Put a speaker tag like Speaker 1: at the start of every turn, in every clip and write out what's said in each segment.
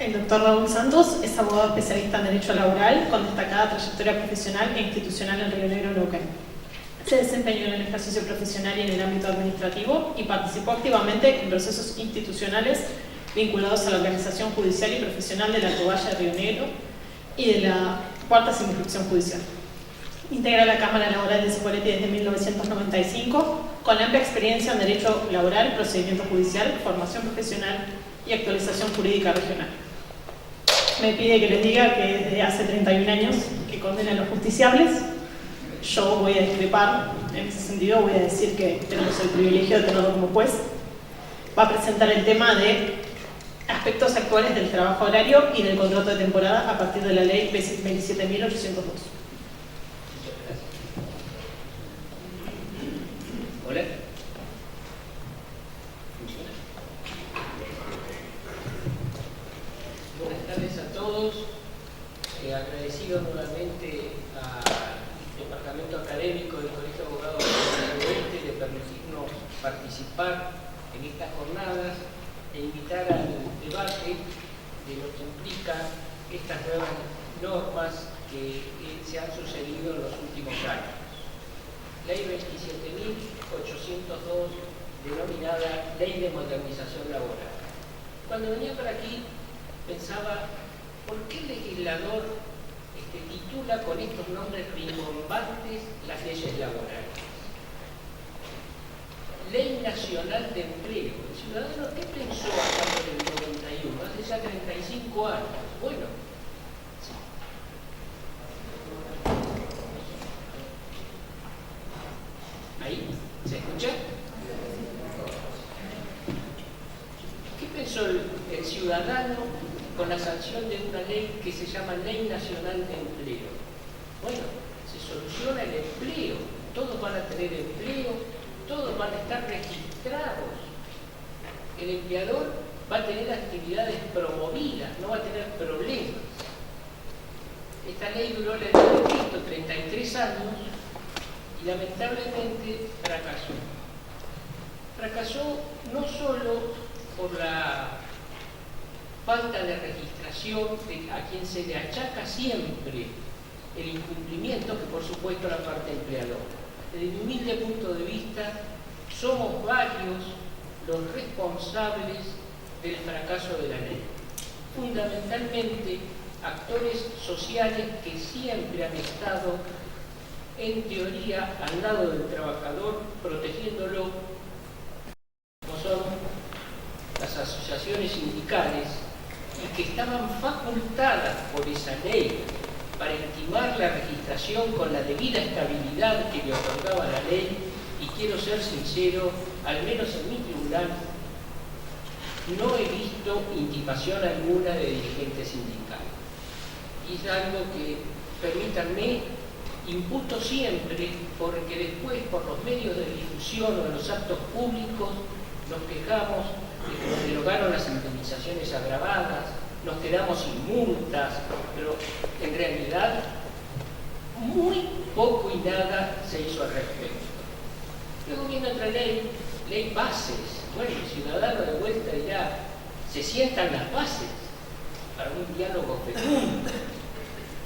Speaker 1: El doctor Raúl Santos es abogado especialista en Derecho Laboral con destacada trayectoria profesional e institucional en Río Negro, Neuquén. Se desempeñó en el ejercicio profesional y en el ámbito administrativo y participó activamente en procesos institucionales vinculados a la organización judicial y profesional de la Cobaya de Río Negro y de la Cuarta Circunscripción Judicial. Integra la Cámara Laboral de Cipolletti desde 1995, con amplia experiencia en Derecho Laboral, Procedimiento Judicial, Formación Profesional y Actualización Jurídica Regional. Me pide que les diga que desde hace 31 años que condena a los justiciables. Yo voy a discrepar, en ese sentido voy a decir que tenemos el privilegio de tenerlo como juez. Va a presentar el tema de aspectos actuales del trabajo horario y del contrato de temporada a partir de la ley 27.802.
Speaker 2: Hola. Buenas tardes a todos. Agradecido nuevamente al Departamento Académico del Colegio de Abogados del Oeste de permitirnos participar en estas jornadas e invitar al debate de lo que implican estas nuevas normas que se han sucedido en los últimos años. Ley 27.802, denominada Ley de Modernización Laboral. Cuando venía por aquí, pensaba, ¿por qué el legislador titula con estos nombres rimbombantes las leyes laborales? Ley Nacional de Empleo. El ciudadano, ¿qué pensó acá por el 91? Hace ya 35 años. Bueno, sí. ¿Ahí? ¿Se escucha? ¿Qué pensó el ciudadano con la sanción de una ley que se llama Ley Nacional de Empleo? Bueno, se soluciona el empleo, todos van a tener empleo, todos van a estar registrados. El empleador va a tener actividades promovidas, no va a tener problemas. Esta ley duró la edad de Cristo, 33 años, y lamentablemente fracasó. Fracasó no solo por la falta de registración a quien se le achaca siempre el incumplimiento, que por supuesto la parte empleadora. Desde mi humilde punto de vista, somos varios los responsables del fracaso de la ley. Fundamentalmente, actores sociales que siempre han estado, en teoría, al lado del trabajador, protegiéndolo, como son las asociaciones sindicales, y que estaban facultadas por esa ley para intimar la registración con la debida estabilidad que le otorgaba la ley. Y quiero ser sincero, al menos en mi tribunal, no he visto intimación alguna de dirigentes sindicales. Y es algo que, permítanme, imputo siempre, porque después por los medios de difusión o en los actos públicos nos quejamos de que nos derogaron las indemnizaciones agravadas, nos quedamos sin multas, pero en realidad muy poco y nada se hizo al respecto. Luego viene otra ley, ley bases. Bueno, el ciudadano de vuelta ya se sientan las bases para un diálogo fecundo.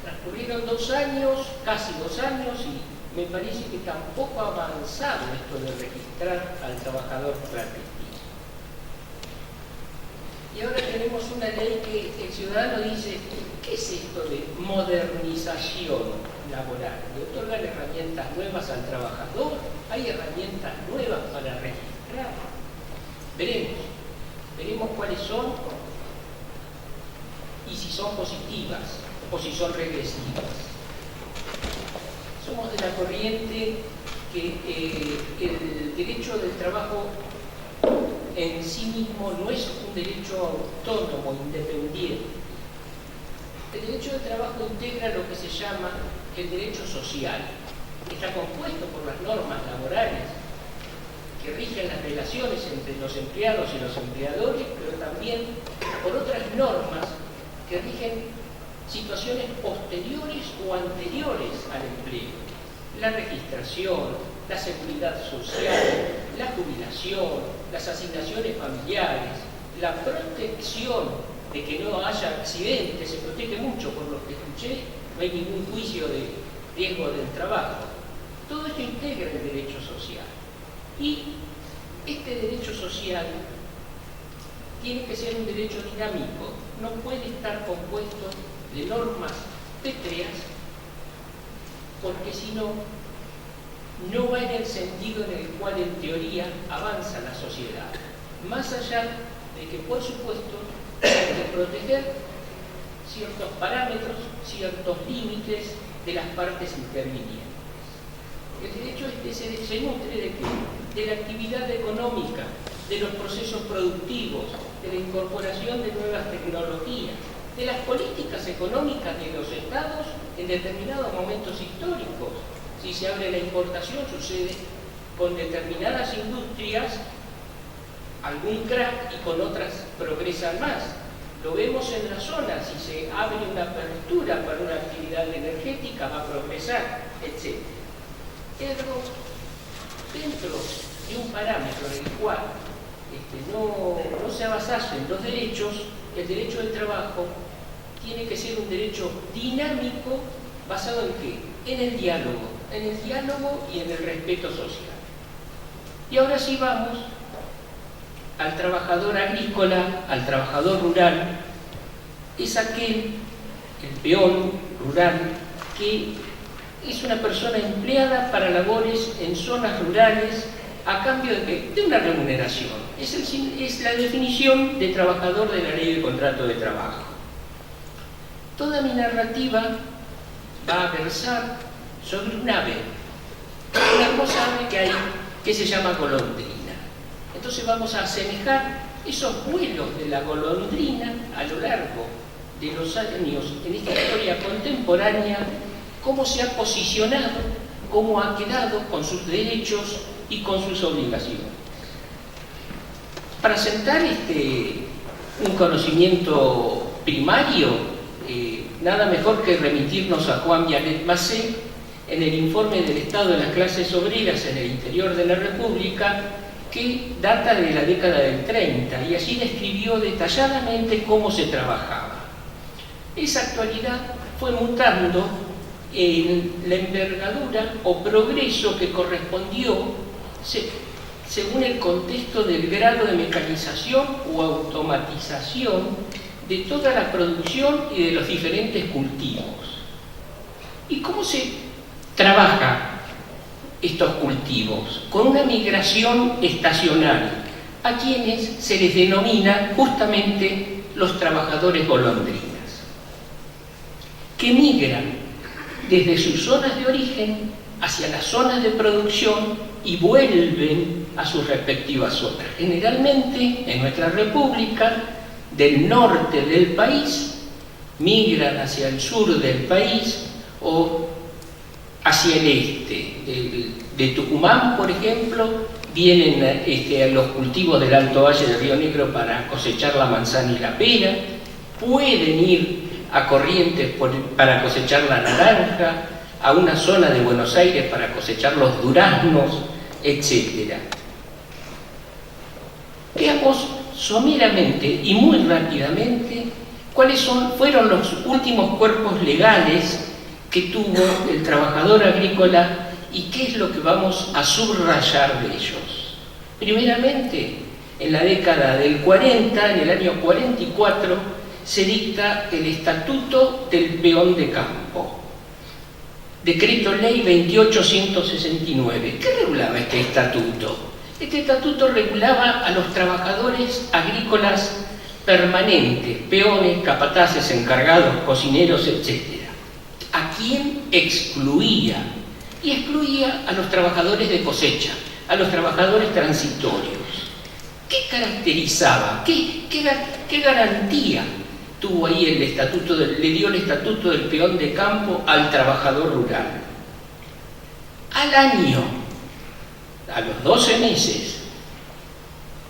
Speaker 2: Transcurrieron 2 años, casi 2 años, y me parece que tampoco ha avanzado esto de registrar al trabajador clandestino. Y ahora tenemos una ley que el ciudadano dice, ¿qué es esto de modernización laboral? ¿Le otorgan herramientas nuevas al trabajador? ¿Hay herramientas nuevas para registrar? Veremos cuáles son y si son positivas o si son regresivas. Somos de la corriente que el derecho del trabajo en sí mismo no es un derecho autónomo, independiente. El derecho del trabajo integra lo que se llama el derecho social. Está compuesto por las normas laborales que rigen las relaciones entre los empleados y los empleadores, pero también por otras normas que rigen situaciones posteriores o anteriores al empleo. La registración, la seguridad social, la jubilación, las asignaciones familiares, la protección de que no haya accidentes, se protege mucho, por lo que escuché, no hay ningún juicio de riesgo del trabajo. Todo esto integra el derecho social. Y este derecho social tiene que ser un derecho dinámico, no puede estar compuesto de normas pétreas, porque si no, no va en el sentido en el cual en teoría avanza la sociedad. Más allá de que, por supuesto, hay que proteger ciertos parámetros, ciertos límites de las partes intervinientes. El derecho se nutre de qué? De la actividad económica, de los procesos productivos, de la incorporación de nuevas tecnologías, de las políticas económicas de los estados en determinados momentos históricos. Si se abre la importación, sucede con determinadas industrias algún crack y con otras progresan más. Lo vemos en la zona, si se abre una apertura para una actividad energética va a progresar, etc. Ergo, dentro de un parámetro en el cual no se basasen los derechos, el derecho del trabajo tiene que ser un derecho dinámico, basado en ¿qué? En el diálogo y en el respeto social. Y ahora sí vamos al trabajador agrícola, al trabajador rural. Es aquel, el peón rural, que es una persona empleada para labores en zonas rurales a cambio de una remuneración. Es la definición de trabajador de la Ley de Contrato de Trabajo. Toda mi narrativa va a versar sobre un ave, una hermosa ave que hay, que se llama golondrina. Entonces vamos a asemejar esos vuelos de la golondrina a lo largo de los años en esta historia contemporánea, cómo se ha posicionado, cómo ha quedado con sus derechos y con sus obligaciones. Para sentar un conocimiento primario, nada mejor que remitirnos a Juan Vialet Macé en el informe del Estado de las Clases Obreras en el interior de la República, que data de la década del 30, y allí describió detalladamente cómo se trabajaba. Esa actualidad fue mutando en la envergadura o progreso que correspondió según el contexto del grado de mecanización o automatización de toda la producción y de los diferentes cultivos. ¿Y cómo se trabaja estos cultivos? Con una migración estacional, a quienes se les denomina justamente los trabajadores golondrinas, que migran desde sus zonas de origen hacia las zonas de producción y vuelven a sus respectivas zonas. Generalmente, en nuestra república, del norte del país, migran hacia el sur del país o hacia el este. De Tucumán, por ejemplo, vienen a los cultivos del Alto Valle del Río Negro para cosechar la manzana y la pera, pueden ir a Corrientes para cosechar la naranja, a una zona de Buenos Aires para cosechar los duraznos, etc. Veamos someramente y muy rápidamente cuáles fueron los últimos cuerpos legales que tuvo el trabajador agrícola y qué es lo que vamos a subrayar de ellos. Primeramente, en la década del 40, en el año 44, se dicta el Estatuto del Peón de Campo. Decreto Ley 28.169. ¿Qué regulaba este estatuto? Este estatuto regulaba a los trabajadores agrícolas permanentes, peones, capataces, encargados, cocineros, etc. ¿A quién excluía? Y excluía a los trabajadores de cosecha, a los trabajadores transitorios. ¿Qué caracterizaba? ¿Qué garantía tuvo ahí el estatuto? Le dio el Estatuto del Peón de Campo al trabajador rural. Al año, a los 12 meses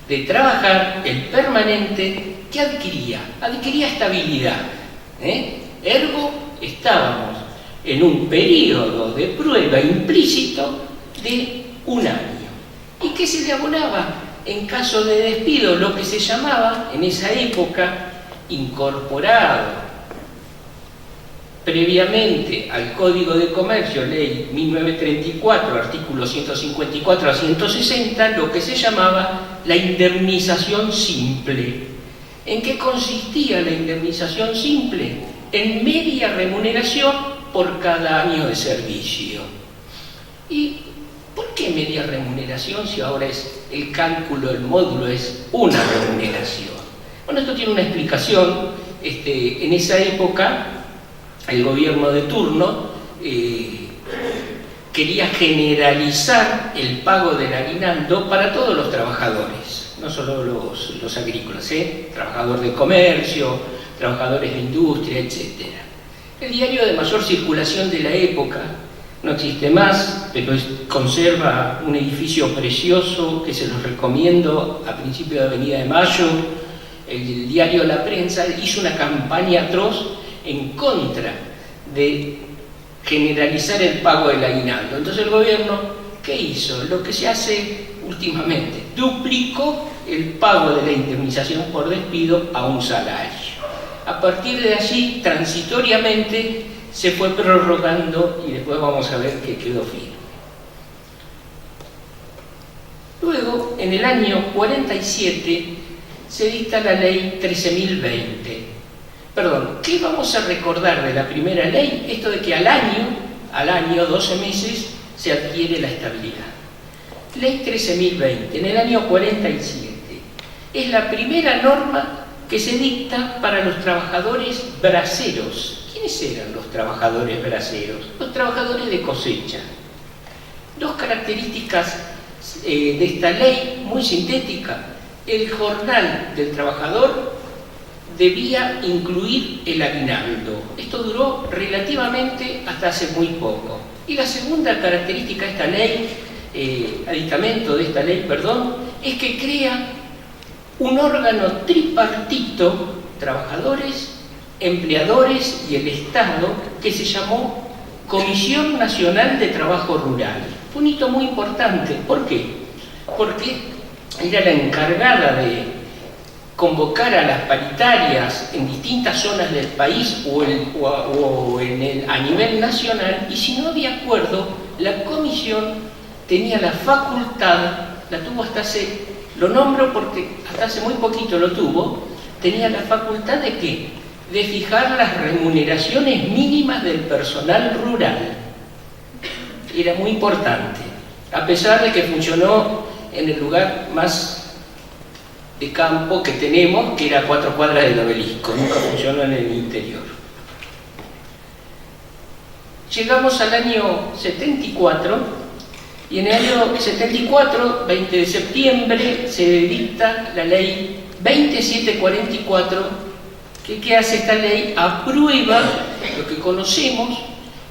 Speaker 2: de trabajar, el permanente, ¿qué adquiría? Adquiría estabilidad. Ergo, estábamos en un periodo de prueba implícito de un año. ¿Y qué se le abonaba en caso de despido? Lo que se llamaba en esa época incorporado previamente al Código de Comercio, Ley 1934, artículos 154 a 160, lo que se llamaba la indemnización simple. ¿En qué consistía la indemnización simple? En media remuneración por cada año de servicio. ¿Y por qué media remuneración si ahora es el cálculo, el módulo es una remuneración? Bueno, esto tiene una explicación. En esa época, el gobierno de turno quería generalizar el pago del aguinaldo para todos los trabajadores, no solo los agrícolas, trabajadores de comercio, trabajadores de industria, etc. El diario de mayor circulación de la época no existe más, pero conserva un edificio precioso que se los recomiendo, a principio de Avenida de Mayo. El diario La Prensa hizo una campaña atroz en contra de generalizar el pago del aguinaldo. Entonces el gobierno, ¿qué hizo? Lo que se hace últimamente, duplicó el pago de la indemnización por despido a un salario. A partir de allí, transitoriamente, se fue prorrogando y después vamos a ver que quedó firme. Luego, en el año 47, se dicta la ley 13.020. Perdón, ¿qué vamos a recordar de la primera ley? Esto de que al año, 12 meses, se adquiere la estabilidad. Ley 13.020, en el año 47. Es la primera norma que se dicta para los trabajadores braceros. ¿Quiénes eran los trabajadores braceros? Los trabajadores de cosecha. Dos características de esta ley, muy sintética. El jornal del trabajador debía incluir el aguinaldo. Esto duró relativamente hasta hace muy poco. Y la segunda característica de esta ley, aditamento de esta ley, es que crea un órgano tripartito, trabajadores, empleadores y el Estado, que se llamó Comisión Nacional de Trabajo Rural. Fue un hito muy importante. ¿Por qué? Porque era la encargada de convocar a las paritarias en distintas zonas del país a nivel nacional, y si no había acuerdo, la comisión tenía la facultad, la tuvo hasta hace, lo nombro porque hasta hace muy poquito lo tuvo, tenía la facultad de ¿qué? De fijar las remuneraciones mínimas del personal rural. Era muy importante, a pesar de que funcionó en el lugar más de campo que tenemos, que era a 4 cuadras del Obelisco, nunca funcionó en el interior. Llegamos al año 74, y en el año 74, 20 de septiembre, se dicta la ley 2744, que ¿qué hace esta ley? Aprueba lo que conocemos,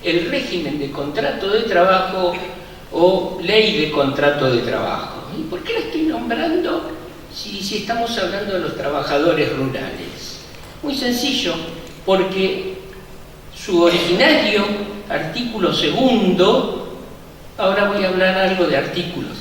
Speaker 2: el régimen de contrato de trabajo o ley de contrato de trabajo. ¿Y por qué la estoy nombrando si estamos hablando de los trabajadores rurales? Muy sencillo, porque su originario artículo segundo, ahora voy a hablar algo de artículos,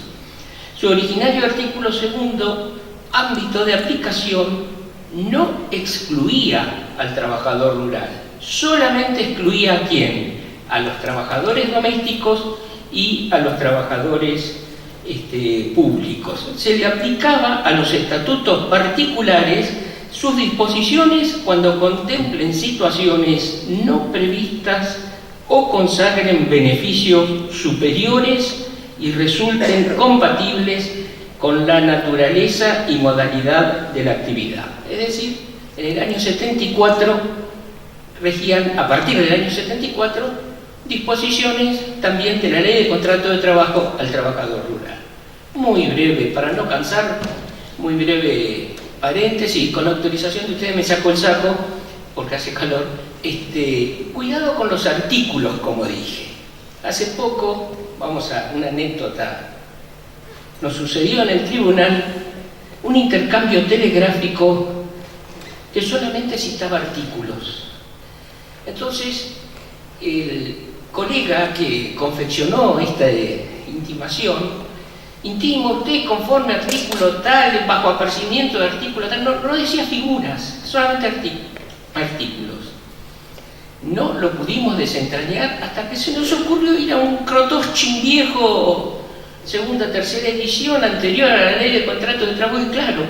Speaker 2: su originario artículo segundo, ámbito de aplicación, no excluía al trabajador rural, solamente excluía ¿a quién? A los trabajadores domésticos y a los trabajadores públicos. Se le aplicaba a los estatutos particulares sus disposiciones cuando contemplen situaciones no previstas o consagren beneficios superiores y resulten compatibles con la naturaleza y modalidad de la actividad. Es decir, en el año 74 regían, a partir del año 74, disposiciones también de la ley de contrato de trabajo al trabajador rural. Muy breve, para no cansar, muy breve paréntesis, con autorización de ustedes me saco el saco, porque hace calor. Cuidado con los artículos, como dije. Hace poco, vamos a una anécdota, nos sucedió en el tribunal un intercambio telegráfico que solamente citaba artículos. Entonces, el colega que confeccionó esta intimación Intimo usted conforme artículo tal, bajo apercibimiento de artículo tal, no decía figuras, solamente artículos. No lo pudimos desentrañar hasta que se nos ocurrió ir a un Krotoshin viejo, segunda, tercera edición anterior a la ley de contrato de trabajo, y claro,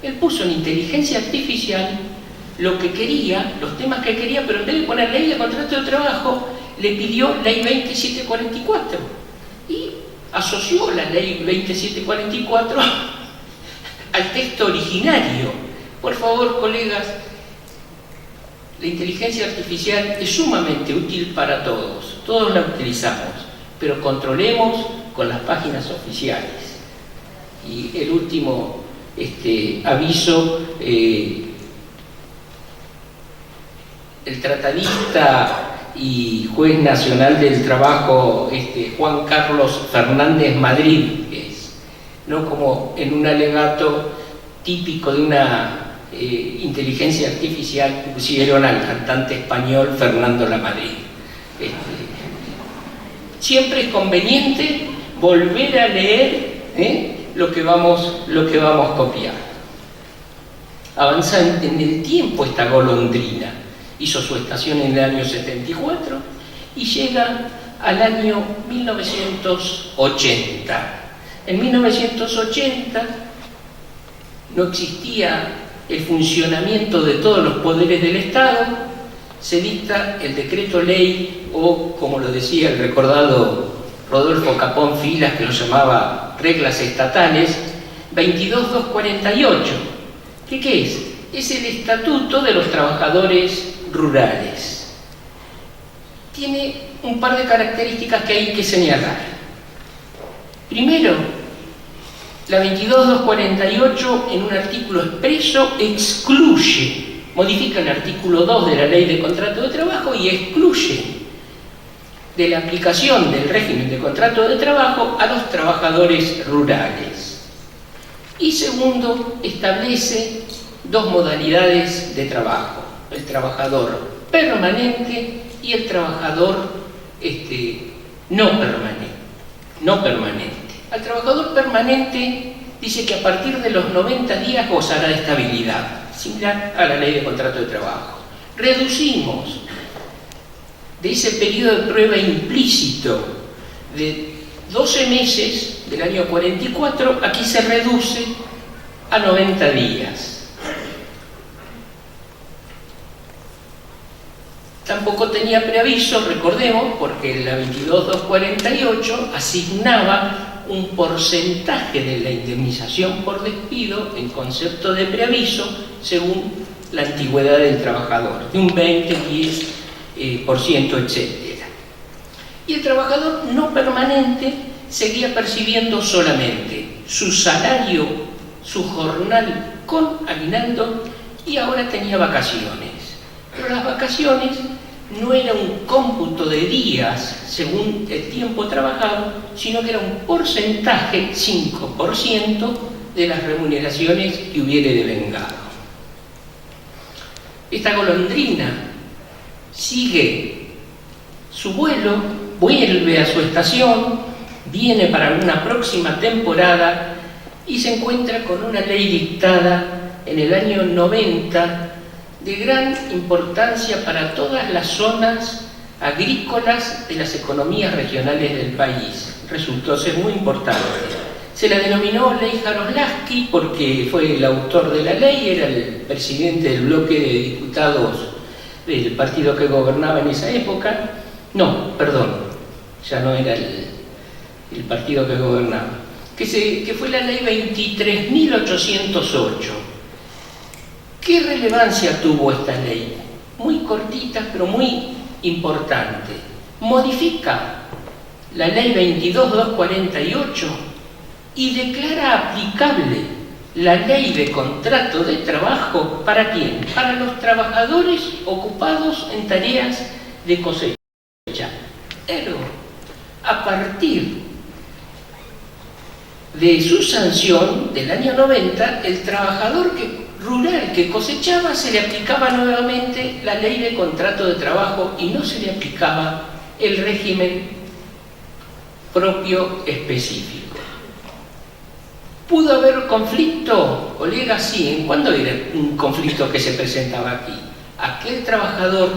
Speaker 2: él puso en inteligencia artificial lo que quería, los temas que quería, pero en vez de poner ley de contrato de trabajo, le pidió ley 2744 y asoció la ley 2744 al texto originario. Por favor, colegas, la inteligencia artificial es sumamente útil para todos la utilizamos, pero controlemos con las páginas oficiales. Y el último aviso, el tratadista y juez nacional del trabajo, Juan Carlos Fernández Madrid, no como en un alegato típico de una inteligencia artificial, pusieron al cantante español Fernando Lamadrid. Siempre es conveniente volver a leer lo que vamos a copiar. Avanza en el tiempo esta golondrina. Hizo su estación en el año 74 y llega al año 1980. En 1980 no existía el funcionamiento de todos los poderes del Estado, se dicta el decreto ley, o como lo decía el recordado Rodolfo Capón Filas, que lo llamaba reglas estatales, 22248. ¿Qué es? Es el estatuto de los trabajadores rurales. Tiene un par de características que hay que señalar. Primero, la 22248 en un artículo expreso excluye, modifica el artículo 2 de la Ley de Contrato de Trabajo y excluye de la aplicación del régimen de contrato de trabajo a los trabajadores rurales. Y segundo, establece dos modalidades de trabajo: el trabajador permanente y el trabajador no permanente. Al trabajador permanente dice que a partir de los 90 días gozará de estabilidad, similar a la ley de contrato de trabajo. Reducimos de ese periodo de prueba implícito de 12 meses del año 44, aquí se reduce a 90 días. Tampoco tenía preaviso, recordemos, porque la 22248 asignaba un porcentaje de la indemnización por despido en concepto de preaviso según la antigüedad del trabajador, de un 20, 10%, etc. Y el trabajador no permanente seguía percibiendo solamente su salario, su jornal con aguinaldo, y ahora tenía vacaciones. Pero las vacaciones no era un cómputo de días según el tiempo trabajado, sino que era un porcentaje, 5%, de las remuneraciones que hubiere devengado. Esta golondrina sigue su vuelo, vuelve a su estación, viene para una próxima temporada y se encuentra con una ley dictada en el año 90 de gran importancia para todas las zonas agrícolas de las economías regionales del país. Resultó ser muy importante. Se la denominó Ley Jaroslavsky porque fue el autor de la ley, era el presidente del bloque de diputados del partido que gobernaba en esa época. No, perdón, ya no era el partido que gobernaba. Que fue la ley 23.808. ¿Qué relevancia tuvo esta ley? Muy cortita, pero muy importante. Modifica la ley 22248 y declara aplicable la ley de contrato de trabajo ¿para quién? Para los trabajadores ocupados en tareas de cosecha. Pero a partir de su sanción del año 90, el trabajador rural que cosechaba se le aplicaba nuevamente la ley de contrato de trabajo y no se le aplicaba el régimen propio específico. ¿Pudo haber conflicto, colega? Sí. ¿En cuándo era un conflicto que se presentaba aquí? Aquel trabajador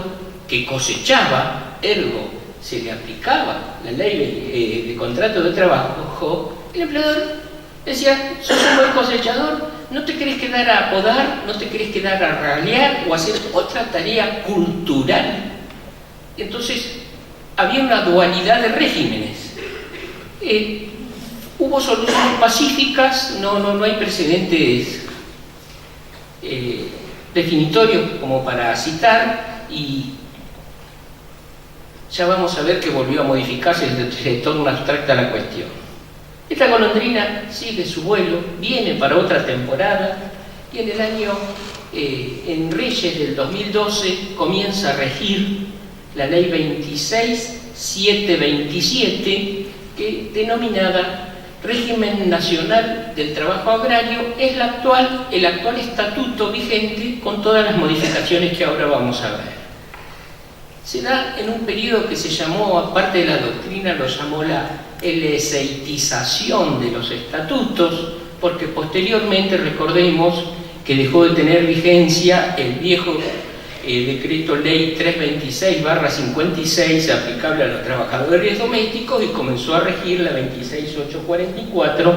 Speaker 2: que cosechaba, ergo, se le aplicaba la ley de contrato de trabajo, el empleador decía, sos un buen cosechador, no te querés quedar a podar, no te querés quedar a ralear o hacer otra tarea cultural. Entonces, había una dualidad de regímenes. Hubo soluciones pacíficas, no hay precedentes definitorios como para citar, y ya vamos a ver que volvió a modificarse, se torna abstracta la cuestión. Esta golondrina sigue su vuelo, viene para otra temporada, y en el año, en Reyes del 2012, comienza a regir la ley 26.727, que denominada Régimen Nacional del Trabajo Agrario, es el actual estatuto vigente con todas las modificaciones que ahora vamos a ver. Se da en un periodo que se llamó, aparte de la doctrina, lo llamó la eleseitización de los estatutos, porque posteriormente, recordemos, que dejó de tener vigencia el viejo decreto ley 326/56 aplicable a los trabajadores domésticos, y comenzó a regir la 26.844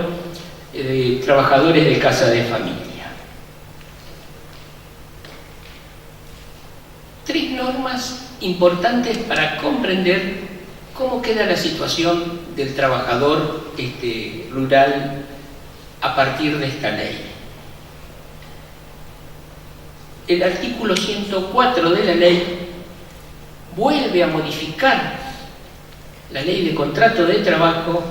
Speaker 2: de trabajadores de casa de familia. Tres normas importantes para comprender cómo queda la situación del trabajador rural a partir de esta ley. El artículo 104 de la ley vuelve a modificar la ley de contrato de trabajo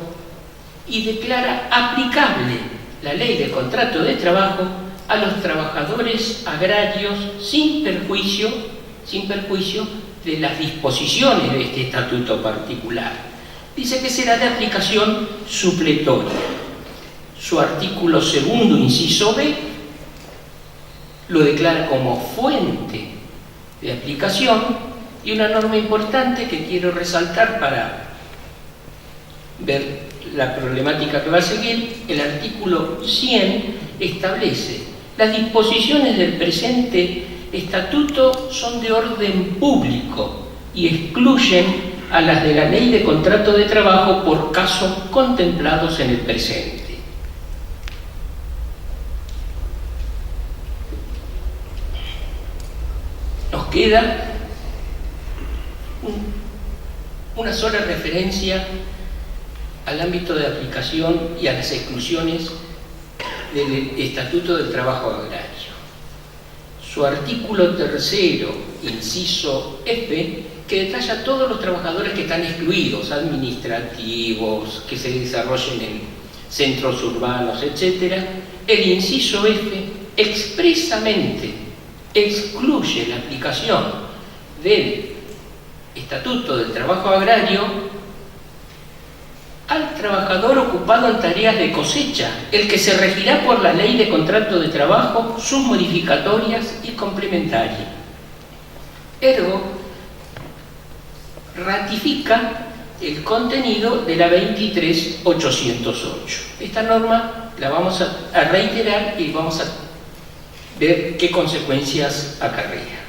Speaker 2: y declara aplicable la ley de contrato de trabajo a los trabajadores agrarios sin perjuicio de las disposiciones de este estatuto particular. Dice que será de aplicación supletoria. Su artículo 2, inciso B, lo declara como fuente de aplicación, y una norma importante que quiero resaltar para ver la problemática que va a seguir: el artículo 100 establece: las disposiciones del presente estatuto son de orden público y excluyen a las de la ley de contrato de trabajo por casos contemplados en el presente. Nos queda una sola referencia al ámbito de aplicación y a las exclusiones del Estatuto del Trabajo Agrario. Su artículo 3, inciso F, que detalla todos los trabajadores que están excluidos, administrativos, que se desarrollen en centros urbanos, etc. El inciso F expresamente excluye la aplicación del Estatuto del Trabajo Agrario al trabajador ocupado en tareas de cosecha, el que se regirá por la ley de contrato de trabajo, sus modificatorias y complementarias. Ergo, ratifica el contenido de la 23.808. Esta norma la vamos a reiterar y vamos a ver qué consecuencias acarrea.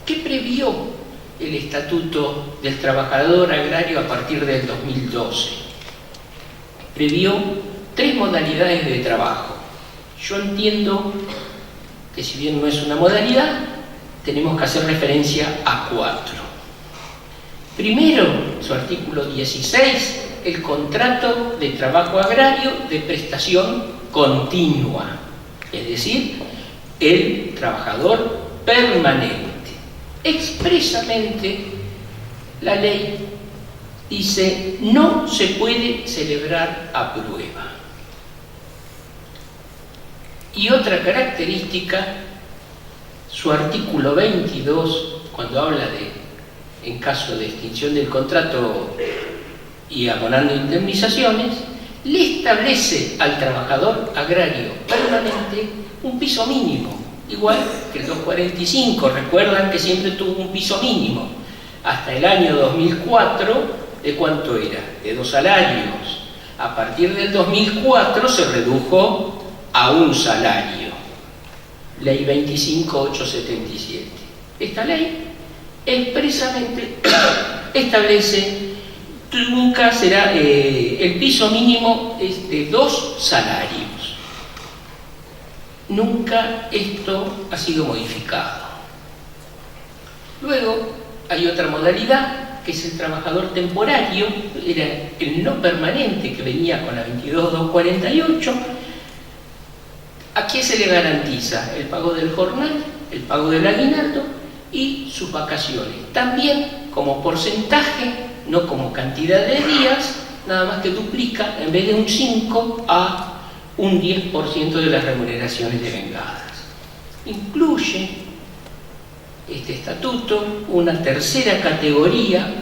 Speaker 2: ¿Qué previó el Estatuto del Trabajador Agrario a partir del 2012? Previó 3 modalidades de trabajo. Yo entiendo que, si bien no es una modalidad, tenemos que hacer referencia a 4. Primero, su artículo 16, el contrato de trabajo agrario de prestación continua, es decir, el trabajador permanente. Expresamente, la ley dice: no se puede celebrar a prueba. Y otra característica, su artículo 22, cuando habla de, en caso de extinción del contrato y abonando indemnizaciones, le establece al trabajador agrario permanente un piso mínimo, igual que el 245. Recuerdan que siempre tuvo un piso mínimo. Hasta el año 2004, ¿de cuánto era? De 2 salarios. A partir del 2004 se redujo a un salario. Ley 25.877. Esta ley expresamente establece que nunca será, el piso mínimo es de 2 salarios. Nunca esto ha sido modificado. Luego hay otra modalidad, que es el trabajador temporario, era el no permanente que venía con la 22.248. ¿A qué se le garantiza? El pago del jornal, el pago del aguinaldo y sus vacaciones. También como porcentaje, no como cantidad de días, nada más que duplica, en vez de un 5 a un 10% de las remuneraciones devengadas. Incluye este estatuto una tercera categoría,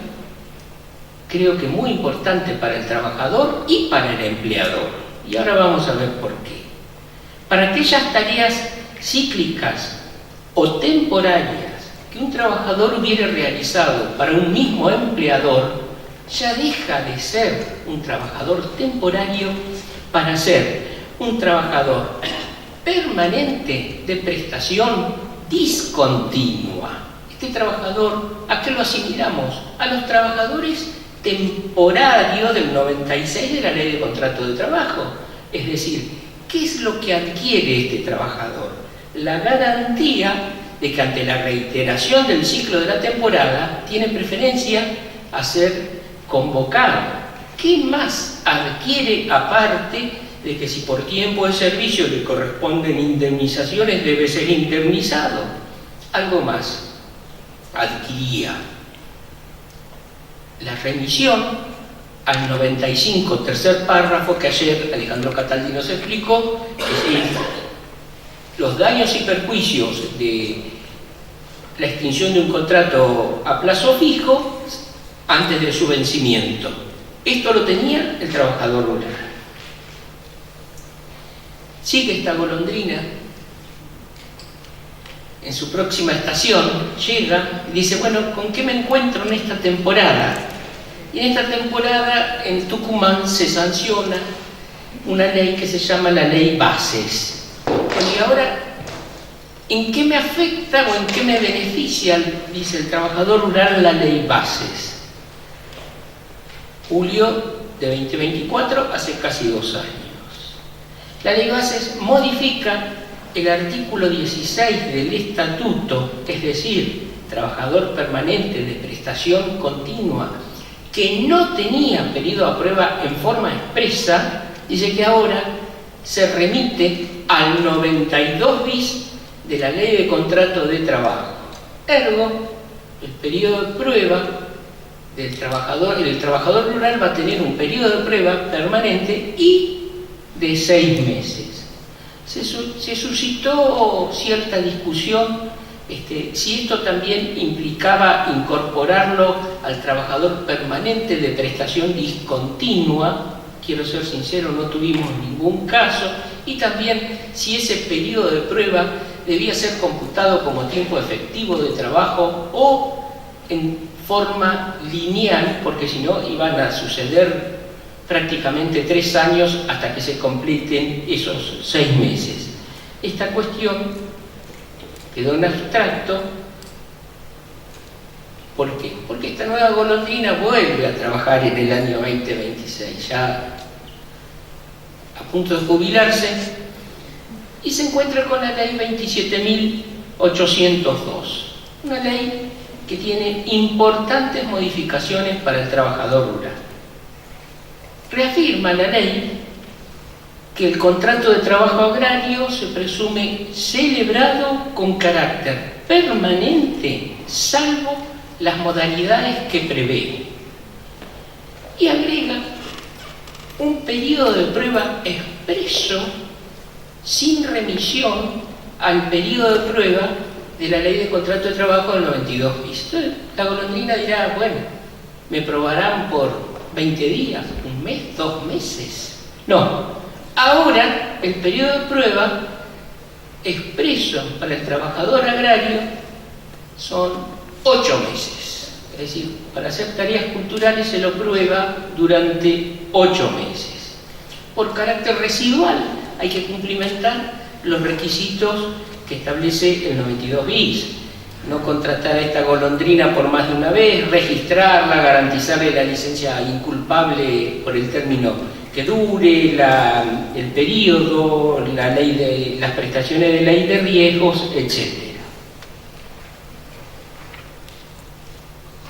Speaker 2: creo que muy importante para el trabajador y para el empleador. Y ahora vamos a ver por qué. Para aquellas tareas cíclicas o temporarias que un trabajador hubiera realizado para un mismo empleador, ya deja de ser un trabajador temporario para ser un trabajador permanente de prestación discontinua. Este trabajador, ¿a qué lo asimilamos? A los trabajadores temporarios del 96 de la Ley de Contrato de Trabajo. Es decir, ¿qué es lo que adquiere este trabajador? La garantía de que ante la reiteración del ciclo de la temporada tiene preferencia a ser convocado. ¿Qué más adquiere aparte de que si por tiempo de servicio le corresponden indemnizaciones debe ser indemnizado? Algo más adquiría la remisión al 95, tercer párrafo, que ayer Alejandro Cataldi nos explicó, que los daños y perjuicios de la extinción de un contrato a plazo fijo antes de su vencimiento. Esto lo tenía el trabajador rural. Sigue esta golondrina. En su próxima estación llega y dice, bueno, ¿con qué me encuentro en esta temporada? Y en esta temporada en Tucumán se sanciona una ley que se llama la Ley Bases. Y ahora, ¿en qué me afecta o en qué me beneficia, dice el trabajador rural, la Ley Bases? Julio de 2024, hace casi 2 años. La Ley Bases modifica el artículo 16 del Estatuto, es decir, trabajador permanente de prestación continua, que no tenía periodo a prueba en forma expresa, dice que ahora se remite al 92 bis de la Ley de Contrato de Trabajo. Ergo, el periodo de prueba del trabajador, el trabajador rural va a tener un periodo de prueba permanente y de 6 meses. Se suscitó cierta discusión si esto también implicaba incorporarlo al trabajador permanente de prestación discontinua. Quiero ser sincero, no tuvimos ningún caso. Y también si ese periodo de prueba debía ser computado como tiempo efectivo de trabajo o en forma lineal, porque si no iban a suceder prácticamente 3 años hasta que se completen esos 6 meses. Esta cuestión quedó en abstracto. ¿Por qué? Porque esta nueva golondrina vuelve a trabajar en el año 2026, ya a punto de jubilarse, y se encuentra con la ley 27.802, una ley que tiene importantes modificaciones para el trabajador rural. Reafirma la ley que el contrato de trabajo agrario se presume celebrado con carácter permanente, salvo las modalidades que prevé. Y agrega un periodo de prueba expreso sin remisión al periodo de prueba de la Ley de Contrato de Trabajo del 92 bis. Entonces, la golondrina dirá, bueno, me probarán por 20 días, un mes, 2 meses. No, ahora el periodo de prueba expreso para el trabajador agrario son 8 meses. Es decir, para hacer tareas culturales se lo prueba durante 8 meses. por carácter residual hay que cumplimentar los requisitos que establece el 92 bis. No contratar a esta golondrina por más de una vez, registrarla, garantizarle la licencia inculpable por el término que dure, el periodo, las prestaciones de ley de riesgos, etc.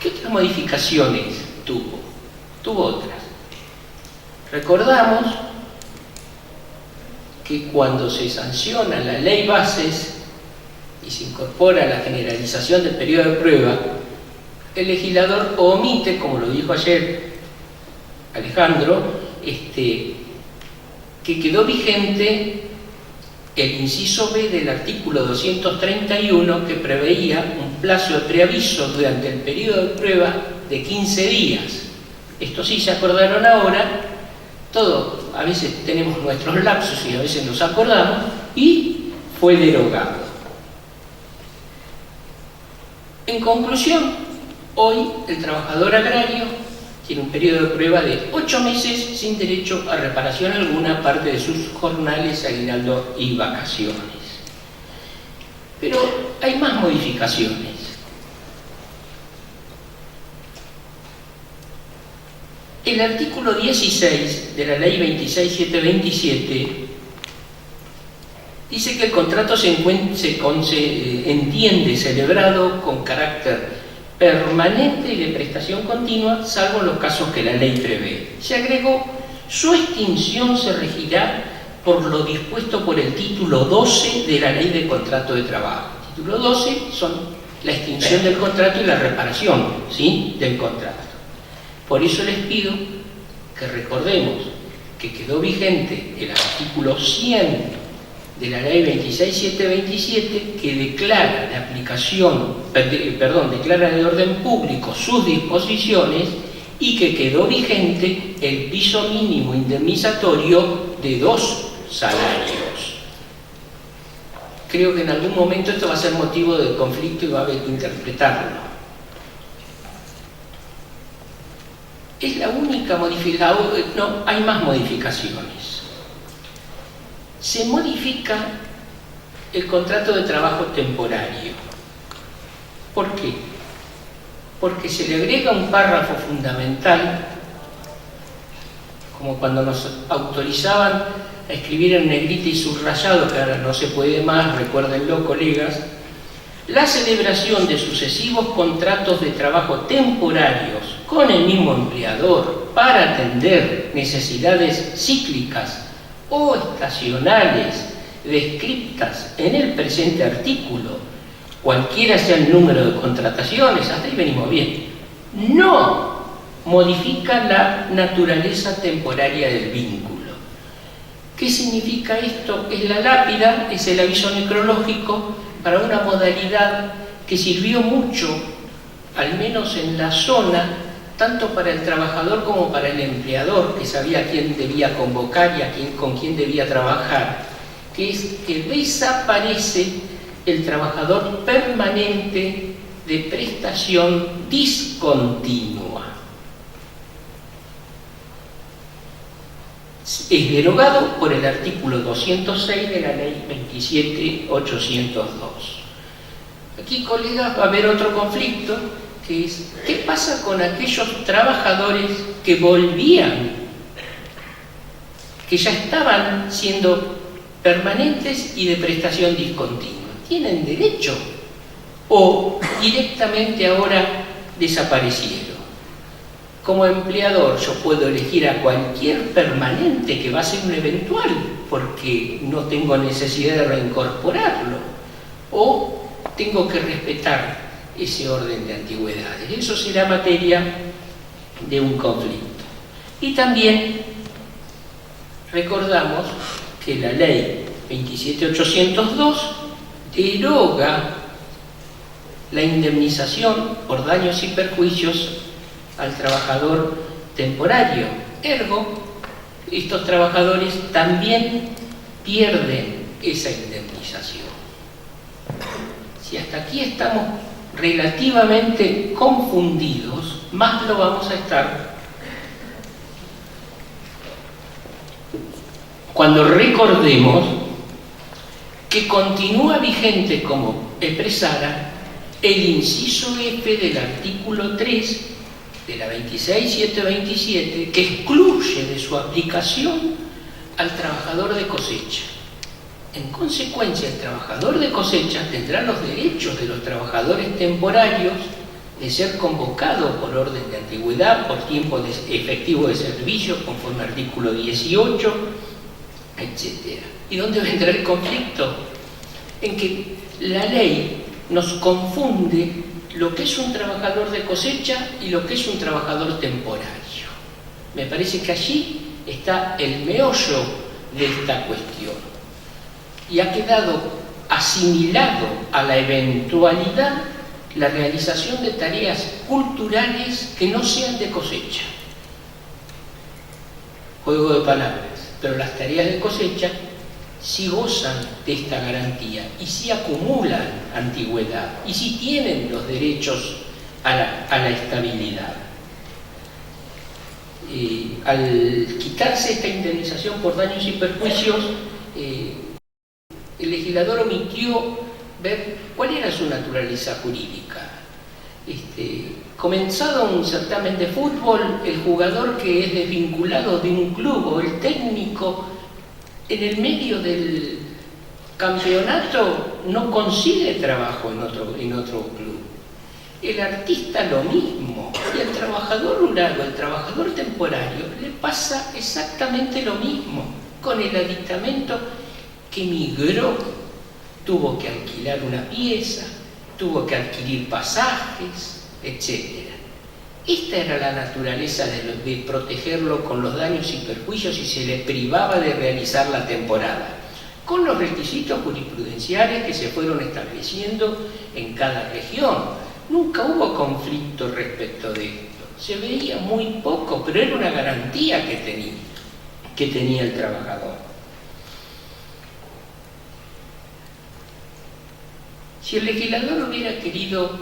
Speaker 2: ¿Qué otras modificaciones tuvo? Tuvo otras. Recordamos que cuando se sanciona la ley bases y se incorpora la generalización del periodo de prueba, el legislador omite, como lo dijo ayer Alejandro, que quedó vigente el inciso B del artículo 231, que preveía un plazo de preaviso durante el periodo de prueba de 15 días. Esto sí se acordaron ahora, todos a veces tenemos nuestros lapsos y a veces nos acordamos, y fue derogado. En conclusión, hoy el trabajador agrario tiene un periodo de prueba de 8 meses sin derecho a reparación alguna, aparte de sus jornales, aguinaldo y vacaciones. Pero hay más modificaciones. El artículo 16 de la ley 26727 dice que el contrato se entiende celebrado con carácter permanente y de prestación continua, salvo en los casos que la ley prevé. Se agregó: su extinción se regirá por lo dispuesto por el título 12 de la ley de contrato de trabajo. El título 12 son la extinción del contrato y la reparación, ¿sí?, del contrato. Por eso les pido que recordemos que quedó vigente el artículo 100 de la ley 26727, que declara de aplicación, declara de orden público sus disposiciones, y que quedó vigente el piso mínimo indemnizatorio de 2 salarios. Creo que en algún momento esto va a ser motivo de conflicto y va a haber que interpretarlo. Es la única modificación, no, hay más modificaciones. Se modifica el contrato de trabajo temporario. ¿Por qué? Porque se le agrega un párrafo fundamental, como cuando nos autorizaban a escribir en negrita y subrayado, que ahora no se puede más, recuérdenlo, colegas: la celebración de sucesivos contratos de trabajo temporarios con el mismo empleador para atender necesidades cíclicas o estacionales descritas en el presente artículo, cualquiera sea el número de contrataciones, hasta ahí venimos bien, no modifica la naturaleza temporaria del vínculo. ¿Qué significa esto? Es la lápida, es el aviso necrológico para una modalidad que sirvió mucho, al menos en la zona, tanto para el trabajador como para el empleador, que sabía a quién debía convocar y con quién debía trabajar, que es que desaparece el trabajador permanente de prestación discontinua. Es derogado por el artículo 206 de la ley 27802. Aquí, colegas, va a haber otro conflicto, que es: ¿qué pasa con aquellos trabajadores que volvían, que ya estaban siendo permanentes y de prestación discontinua? ¿Tienen derecho o directamente ahora desaparecieron? Como empleador yo puedo elegir a cualquier permanente que va a ser un eventual, porque no tengo necesidad de reincorporarlo, o tengo que respetar ese orden de antigüedades. Eso será materia de un conflicto. Y también recordamos que la ley 27802 deroga la indemnización por daños y perjuicios al trabajador temporario. Ergo, estos trabajadores también pierden esa indemnización. Si hasta aquí estamos relativamente confundidos, más lo vamos a estar cuando recordemos que continúa vigente, como expresara, el inciso F del artículo 3 de la 26.727, que excluye de su aplicación al trabajador de cosecha. En consecuencia, el trabajador de cosecha tendrá los derechos de los trabajadores temporarios de ser convocado por orden de antigüedad, por tiempo efectivo de servicio, conforme al artículo 18, etc. ¿Y dónde vendrá el conflicto? En que la ley nos confunde lo que es un trabajador de cosecha y lo que es un trabajador temporario. Me parece que allí está el meollo de esta cuestión. Y ha quedado asimilado a la eventualidad la realización de tareas culturales que no sean de cosecha. Juego de palabras, pero las tareas de cosecha sí gozan de esta garantía y sí acumulan antigüedad y sí tienen los derechos a la estabilidad. Al quitarse esta indemnización por daños y perjuicios, el legislador omitió ver cuál era su naturaleza jurídica. Comenzado un certamen de fútbol, el jugador que es desvinculado de un club o el técnico en el medio del campeonato no consigue trabajo en otro club. El artista lo mismo, y al trabajador rural o al trabajador temporario le pasa exactamente lo mismo, con el aditamento que migró, tuvo que alquilar una pieza, tuvo que adquirir pasajes, etc. Esta era la naturaleza de protegerlo con los daños y perjuicios si se le privaba de realizar la temporada, con los requisitos jurisprudenciales que se fueron estableciendo en cada región. Nunca hubo conflicto respecto de esto, se veía muy poco, pero era una garantía que tenía el trabajador. Si el legislador hubiera querido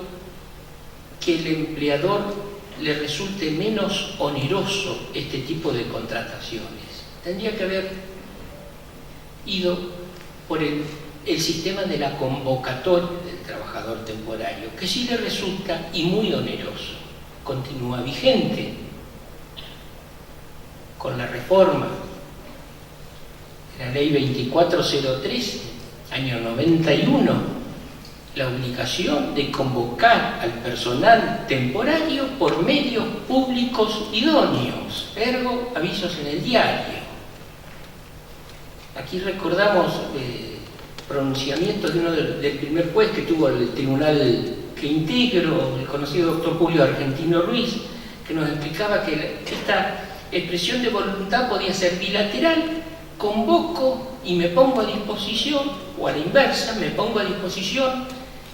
Speaker 2: que el empleador le resulte menos oneroso este tipo de contrataciones, tendría que haber ido por el sistema de la convocatoria del trabajador temporario, que sí le resulta y muy oneroso. Continúa vigente con la reforma de la ley 2403, año 91, la obligación de convocar al personal temporario por medios públicos idóneos, ergo avisos en el diario. Aquí recordamos pronunciamientos de uno del primer juez que tuvo el tribunal que integro, el conocido doctor Julio Argentino Ruiz, que nos explicaba que esta expresión de voluntad podía ser bilateral: convoco y me pongo a disposición, o a la inversa, me pongo a disposición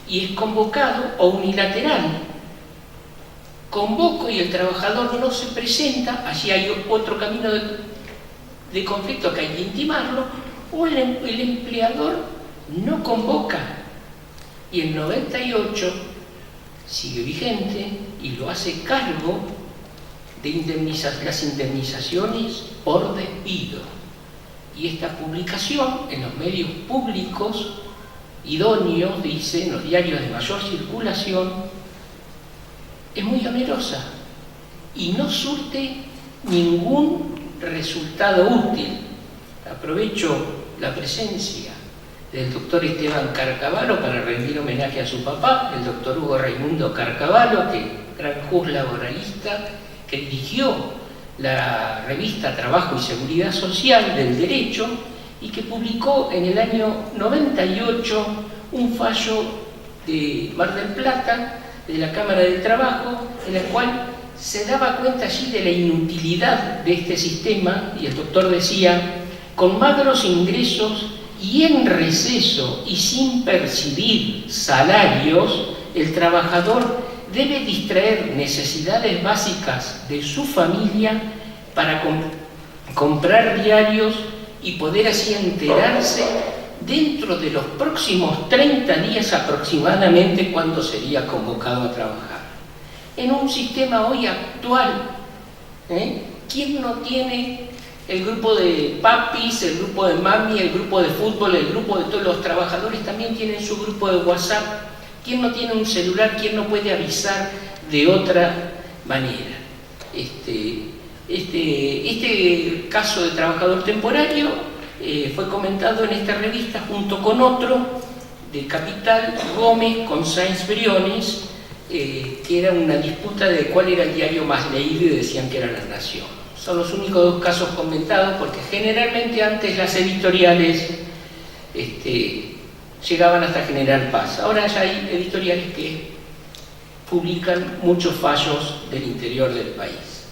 Speaker 2: y es convocado, o unilateral: convoco y el trabajador no se presenta, allí hay otro camino de conflicto que hay que intimarlo, o el empleador no convoca, y el 98 sigue vigente y lo hace cargo de las indemnizaciones por despido. Y esta publicación en los medios públicos idóneos, dice, en los diarios de mayor circulación, es muy onerosa y no surte ningún resultado útil. Aprovecho la presencia del doctor Esteban Carcavalo para rendir homenaje a su papá, el doctor Hugo Raimundo Carcavalo, que gran juez laboralista, que dirigió la revista Trabajo y Seguridad Social del Derecho y que publicó en el año 98 un fallo de Mar del Plata, de la Cámara del Trabajo, en el cual se daba cuenta allí de la inutilidad de este sistema, y el doctor decía: con magros ingresos y en receso y sin percibir salarios, el trabajador debe distraer necesidades básicas de su familia para comprar diarios y poder así enterarse dentro de los próximos 30 días aproximadamente cuando sería convocado a trabajar. En un sistema hoy actual, ¿quién no tiene El grupo de papis, el grupo de mami, el grupo de fútbol, el grupo de todos los trabajadores también tienen su grupo de WhatsApp. ¿Quién no tiene un celular? ¿Quién no puede avisar de otra manera? Este caso de trabajador temporario fue comentado en esta revista junto con otro de Capital, Gómez con Sáenz Briones, que era una disputa de cuál era el diario más leído y decían que era La Nación. Son los únicos dos casos comentados porque generalmente antes las editoriales llegaban hasta General Paz. Ahora ya hay editoriales que publican muchos fallos del interior del país.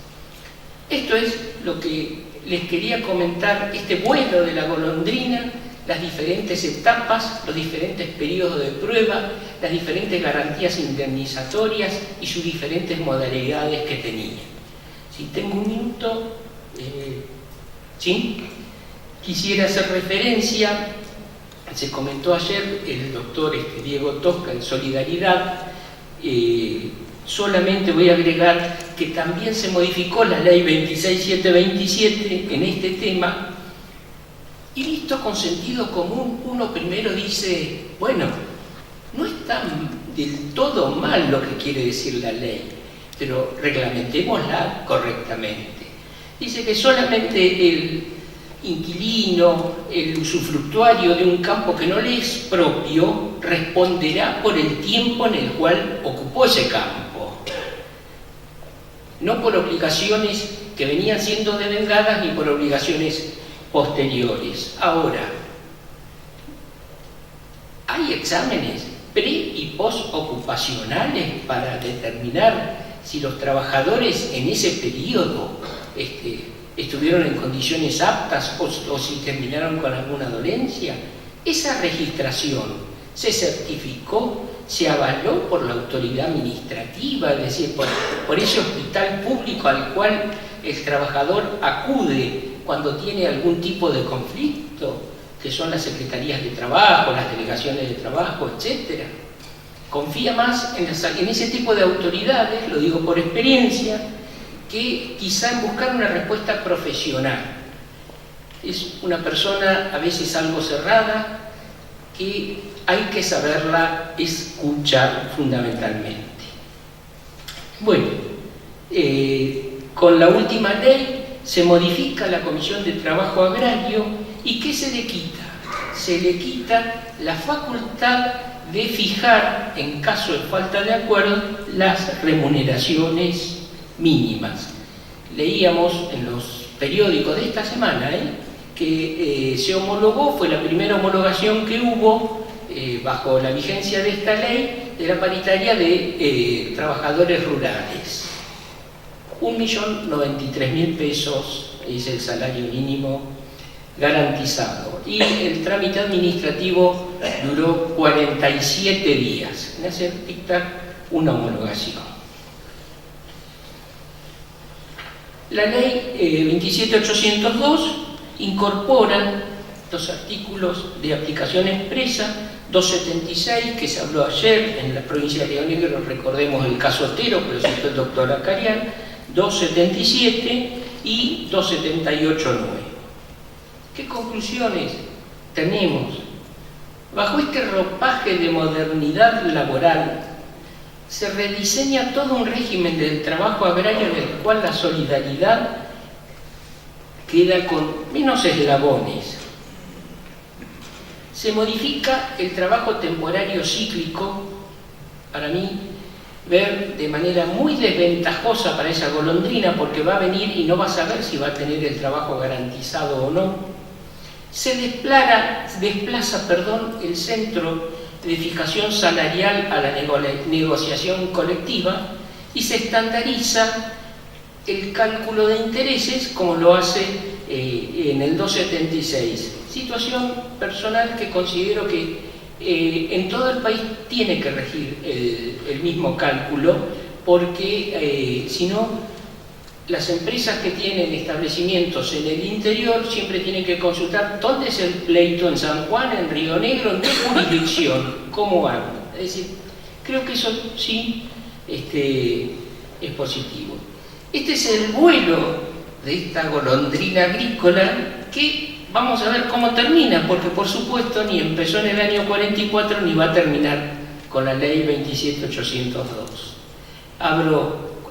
Speaker 2: Esto es lo que les quería comentar, este vuelo de la golondrina, las diferentes etapas, los diferentes periodos de prueba, las diferentes garantías indemnizatorias y sus diferentes modalidades que tenía. Si tengo un minuto, ¿sí? Quisiera hacer referencia, se comentó ayer, el doctor Diego Tosca en Solidaridad, solamente voy a agregar que también se modificó la ley 26727 en este tema, y visto con sentido común, uno primero dice, bueno, no está del todo mal lo que quiere decir la ley, pero reglamentémosla correctamente. Dice que solamente el inquilino, el usufructuario de un campo que no le es propio, responderá por el tiempo en el cual ocupó ese campo, no por obligaciones que venían siendo devengadas ni por obligaciones posteriores. Ahora, hay exámenes pre- y postocupacionales para determinar si los trabajadores en ese periodo estuvieron en condiciones aptas o si terminaron con alguna dolencia. Esa registración se certificó, se avaló por la autoridad administrativa, es decir, por ese hospital público al cual el trabajador acude cuando tiene algún tipo de conflicto, que son las secretarías de trabajo, las delegaciones de trabajo, etc. Confía más en ese tipo de autoridades, lo digo por experiencia, que quizá en buscar una respuesta profesional. Es una persona a veces algo cerrada, que hay que saberla escuchar fundamentalmente. Bueno, con la última ley se modifica la Comisión de Trabajo Agrario, ¿y qué se le quita? Se le quita la facultad de fijar, en caso de falta de acuerdo, las remuneraciones mínimas. Leíamos en los periódicos de esta semana que se homologó, fue la primera homologación que hubo bajo la vigencia de esta ley, de la paritaria de trabajadores rurales. 1.093.000 pesos es el salario mínimo garantizado, y el trámite administrativo duró 47 días en hacer dictar una homologación. La ley 27802 incorpora los artículos de aplicación expresa, 276, que se habló ayer en la provincia de Río Negro, recordemos el caso Otero, pero citó el doctor Acarian, 277 y 278.9. ¿Qué conclusiones tenemos? Bajo este ropaje de modernidad laboral, se rediseña todo un régimen del trabajo agrario en el cual la solidaridad queda con menos eslabones. Se modifica el trabajo temporario cíclico, para mí, ver de manera muy desventajosa para esa golondrina, porque va a venir y no va a saber si va a tener el trabajo garantizado o no. Se desplaza el centro de fijación salarial a la negociación colectiva y se estandariza el cálculo de intereses como lo hace en el 276. Situación personal que considero que en todo el país tiene que regir el mismo cálculo, porque si no, las empresas que tienen establecimientos en el interior siempre tienen que consultar dónde es el pleito, en San Juan, en Río Negro, en qué jurisdicción, cómo hago. Es decir, creo que eso sí es positivo. Este es el vuelo de esta golondrina agrícola que vamos a ver cómo termina, porque por supuesto ni empezó en el año 44 ni va a terminar con la ley 27802.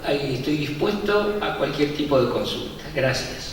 Speaker 2: Estoy dispuesto a cualquier tipo de consulta. Gracias.